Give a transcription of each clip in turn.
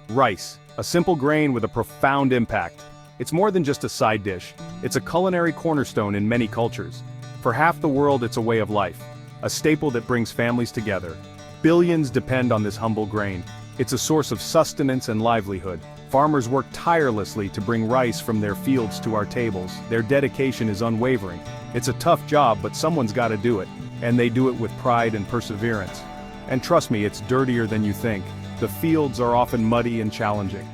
Rice, a simple grain with a profound impact. It's more than just a side dish, it's a culinary cornerstone in many cultures. For half the world it's a way of life, a staple that brings families together. Billions depend on this humble grain. It's a source of sustenance and livelihood. Farmers work tirelessly to bring rice from their fields to our tables. Their dedication is unwavering. It's a tough job, but someone's got to do it, and they do it with pride and perseverance. And trust me, it's dirtier than you think. The fields are often muddy and challenging.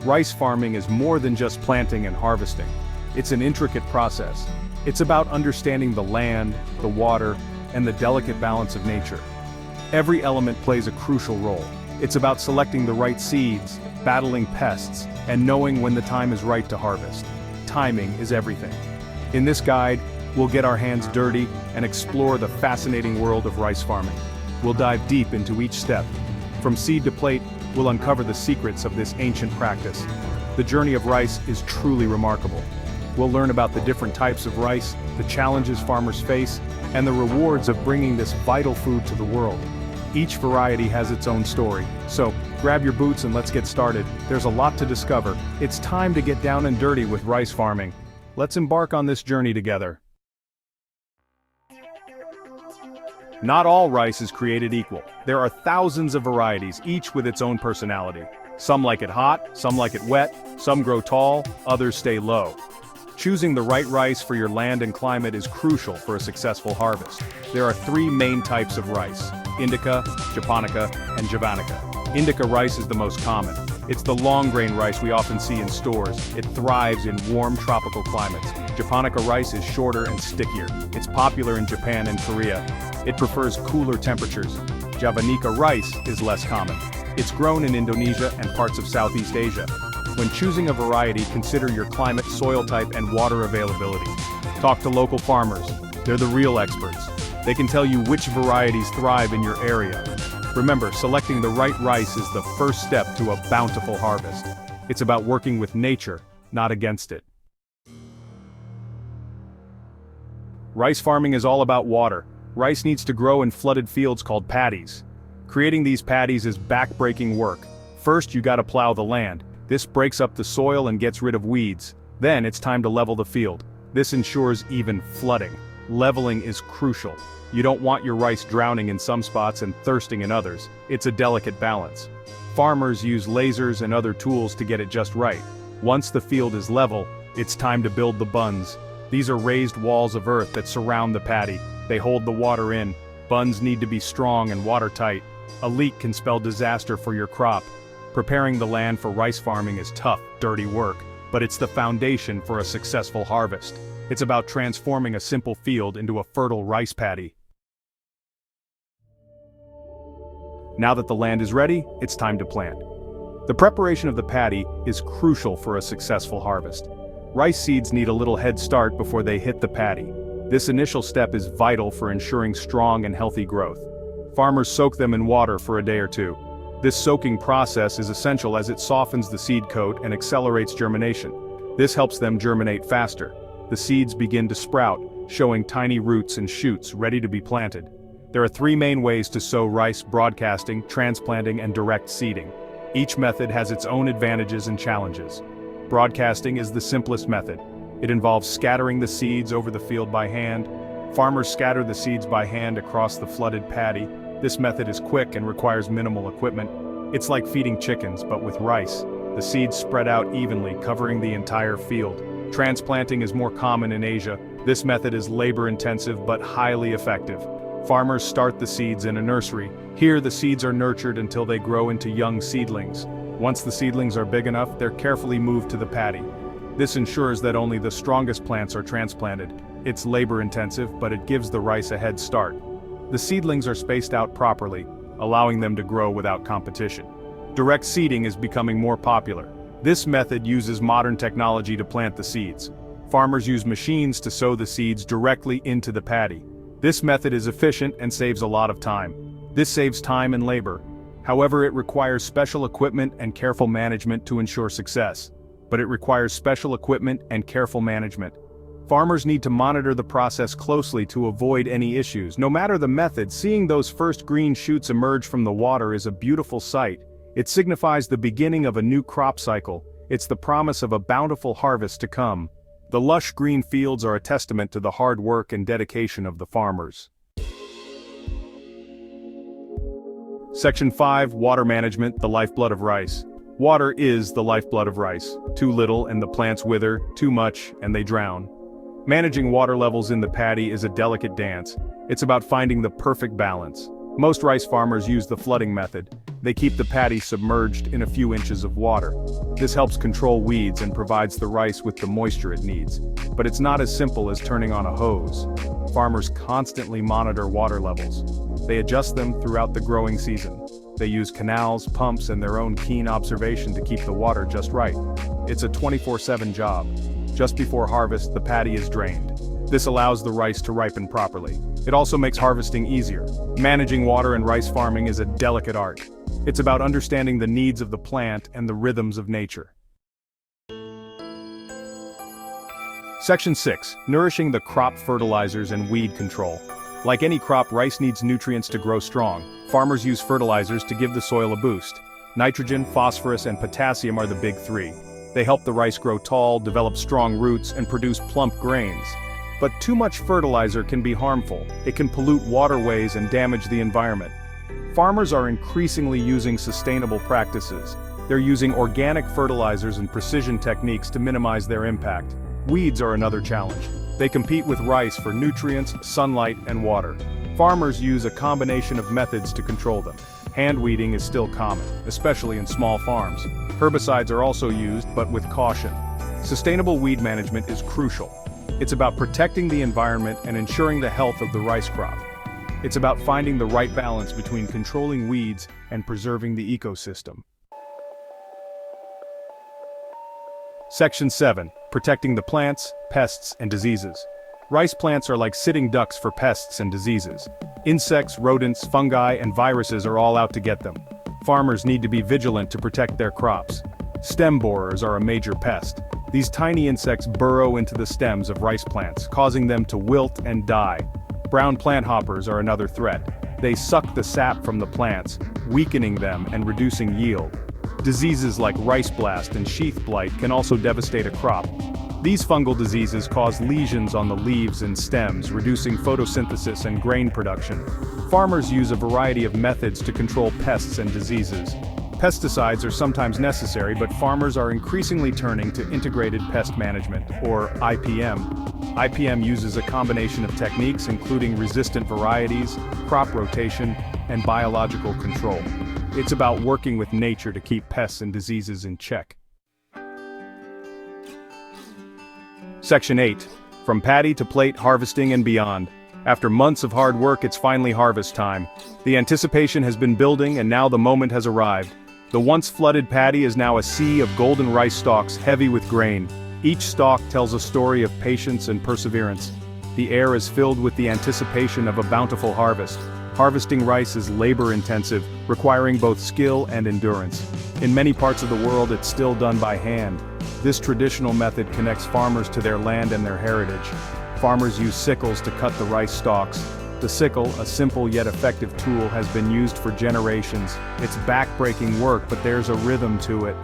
Rice farming is more than just planting and harvesting. It's an intricate process. It's about understanding the land, the water, and the delicate balance of nature. Every element plays a crucial role. It's about selecting the right seeds, battling pests, and knowing when the time is right to harvest. Timing is everything. In this guide, we'll get our hands dirty and explore the fascinating world of rice farming. We'll dive deep into each step. From seed to plate, we'll uncover the secrets of this ancient practice. The journey of rice is truly remarkable. We'll learn about the different types of rice, the challenges farmers face, and the rewards of bringing this vital food to the world. Each variety has its own story, so grab your boots and let's get started. There's a lot to discover. It's time to get down and dirty with rice farming. Let's embark on this journey together. Not all rice is created equal. There are thousands of varieties, each with its own personality. Some like it hot, some like it wet, some grow tall, others stay low. Choosing the right rice for your land and climate is crucial for a successful harvest. There are three main types of rice: indica, japonica, and javanica. Indica rice is the most common. It's the long-grain rice we often see in stores. It thrives in warm tropical climates. Japonica rice is shorter and stickier. It's popular in Japan and Korea. It prefers cooler temperatures. Javanica rice is less common. It's grown in Indonesia and parts of Southeast Asia. When choosing a variety, consider your climate, soil type, and water availability. Talk to local farmers. They're the real experts. They can tell you which varieties thrive in your area. Remember, selecting the right rice is the first step to a bountiful harvest. It's about working with nature, not against it. Rice farming is all about water. Rice needs to grow in flooded fields called paddies. Creating these paddies is back-breaking work. First, you gotta plow the land. This breaks up the soil and gets rid of weeds. Then it's time to level the field. This ensures even flooding. Leveling is crucial. You don't want your rice drowning in some spots and thirsting in others. It's a delicate balance. Farmers use lasers and other tools to get it just right. Once the field is level, it's time to build the bunds. These are raised walls of earth that surround the paddy. They hold the water in. Bunds need to be strong and watertight. A leak can spell disaster for your crop. Preparing the land for rice farming is tough, dirty work, but it's the foundation for a successful harvest. It's about transforming a simple field into a fertile rice paddy. Now that the land is ready, it's time to plant. The preparation of the paddy is crucial for a successful harvest. Rice seeds need a little head start before they hit the paddy. This initial step is vital for ensuring strong and healthy growth. Farmers soak them in water for a day or two. This soaking process is essential as it softens the seed coat and accelerates germination. This helps them germinate faster. The seeds begin to sprout, showing tiny roots and shoots ready to be planted. There are three main ways to sow rice: broadcasting, transplanting, and direct seeding. Each method has its own advantages and challenges. Broadcasting is the simplest method. It involves scattering the seeds over the field by hand. Farmers scatter the seeds by hand across the flooded paddy. This method is quick and requires minimal equipment. It's like feeding chickens, but with rice. The seeds spread out evenly, covering the entire field. Transplanting is more common in Asia. This method is labor-intensive but highly effective. Farmers start the seeds in a nursery. Here, the seeds are nurtured until they grow into young seedlings. Once the seedlings are big enough, they're carefully moved to the paddy. This ensures that only the strongest plants are transplanted. It's labor-intensive, but it gives the rice a head start. The seedlings are spaced out properly, allowing them to grow without competition. Direct seeding is becoming more popular. This method uses modern technology to plant the seeds. Farmers use machines to sow the seeds directly into the paddy. This method is efficient and saves a lot of time. This saves time and labor. However, it requires special equipment and careful management to ensure success. Farmers need to monitor the process closely to avoid any issues. No matter the method, seeing those first green shoots emerge from the water is a beautiful sight. It signifies the beginning of a new crop cycle. It's the promise of a bountiful harvest to come. The lush green fields are a testament to the hard work and dedication of the farmers. Section 5. Water management, the lifeblood of rice. Water is the lifeblood of rice. Too little and the plants wither, too much and they drown. Managing water levels in the paddy is a delicate dance. It's about finding the perfect balance. Most rice farmers use the flooding method. They keep the paddy submerged in a few inches of water. This helps control weeds and provides the rice with the moisture it needs. But it's not as simple as turning on a hose. Farmers constantly monitor water levels. They adjust them throughout the growing season. They use canals, pumps, and their own keen observation to keep the water just right. It's a 24/7 job. Just before harvest, the paddy is drained. This allows the rice to ripen properly. It also makes harvesting easier. Managing water in rice farming is a delicate art. It's about understanding the needs of the plant and the rhythms of nature. Section 6. Nourishing the crop, fertilizers and weed control. Like any crop, rice needs nutrients to grow strong. Farmers use fertilizers to give the soil a boost. Nitrogen, phosphorus, and potassium are the big three. They help the rice grow tall, develop strong roots, and produce plump grains. But too much fertilizer can be harmful. It can pollute waterways and damage the environment. Farmers are increasingly using sustainable practices. They're using organic fertilizers and precision techniques to minimize their impact. Weeds are another challenge. They compete with rice for nutrients, sunlight, and water. Farmers use a combination of methods to control them. Hand weeding is still common, especially in small farms. Herbicides are also used, but with caution. Sustainable weed management is crucial. It's about protecting the environment and ensuring the health of the rice crop. It's about finding the right balance between controlling weeds and preserving the ecosystem. Section 7. Protecting the plants, pests, and diseases. Rice plants are like sitting ducks for pests and diseases. Insects, rodents, fungi, and viruses are all out to get them. Farmers need to be vigilant to protect their crops. Stem borers are a major pest. These tiny insects burrow into the stems of rice plants, causing them to wilt and die. Brown plant hoppers are another threat. They suck the sap from the plants, weakening them and reducing yield. Diseases like rice blast and sheath blight can also devastate a crop. These fungal diseases cause lesions on the leaves and stems, reducing photosynthesis and grain production. Farmers use a variety of methods to control pests and diseases. Pesticides are sometimes necessary, but farmers are increasingly turning to integrated pest management, or IPM. IPM uses a combination of techniques including resistant varieties, crop rotation, and biological control. It's about working with nature to keep pests and diseases in check. Section 8. From paddy to plate, harvesting and beyond. After months of hard work, it's finally harvest time. The anticipation has been building and now the moment has arrived. The once flooded paddy is now a sea of golden rice stalks heavy with grain. Each stalk tells a story of patience and perseverance. The air is filled with the anticipation of a bountiful harvest. Harvesting rice is labor-intensive, requiring both skill and endurance. In many parts of the world, it's still done by hand. This traditional method connects farmers to their land and their heritage. Farmers use sickles to cut the rice stalks. The sickle, a simple yet effective tool, has been used for generations. It's back-breaking work, but there's a rhythm to it.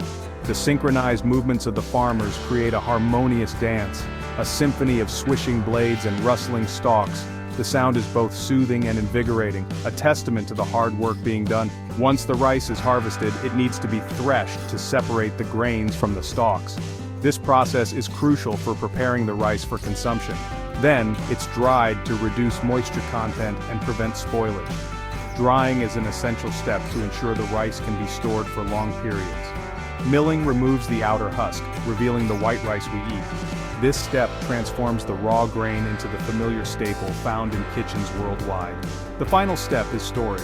The synchronized movements of the farmers create a harmonious dance, a symphony of swishing blades and rustling stalks. The sound is both soothing and invigorating, a testament to the hard work being done. Once the rice is harvested, it needs to be threshed to separate the grains from the stalks. This process is crucial for preparing the rice for consumption. Then, it's dried to reduce moisture content and prevent spoilage. Drying is an essential step to ensure the rice can be stored for long periods. Milling removes the outer husk, revealing the white rice we eat. This step transforms the raw grain into the familiar staple found in kitchens worldwide. The final step is storage.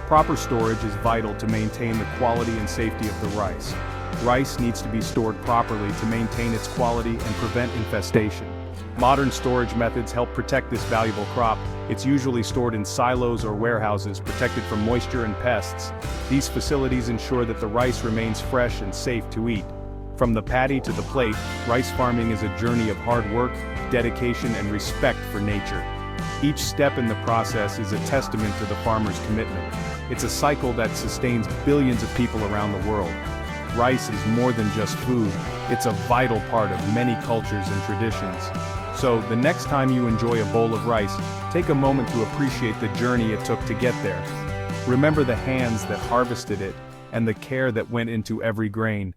Proper storage is vital to maintain the quality and safety of the rice. Rice needs to be stored properly to maintain its quality and prevent infestation. Modern storage methods help protect this valuable crop. It's usually stored in silos or warehouses, protected from moisture and pests. These facilities ensure that the rice remains fresh and safe to eat. From the paddy to the plate, rice farming is a journey of hard work, dedication, and respect for nature. Each step in the process is a testament to the farmer's commitment. It's a cycle that sustains billions of people around the world. Rice is more than just food, it's a vital part of many cultures and traditions. So, the next time you enjoy a bowl of rice, take a moment to appreciate the journey it took to get there. Remember the hands that harvested it, and the care that went into every grain.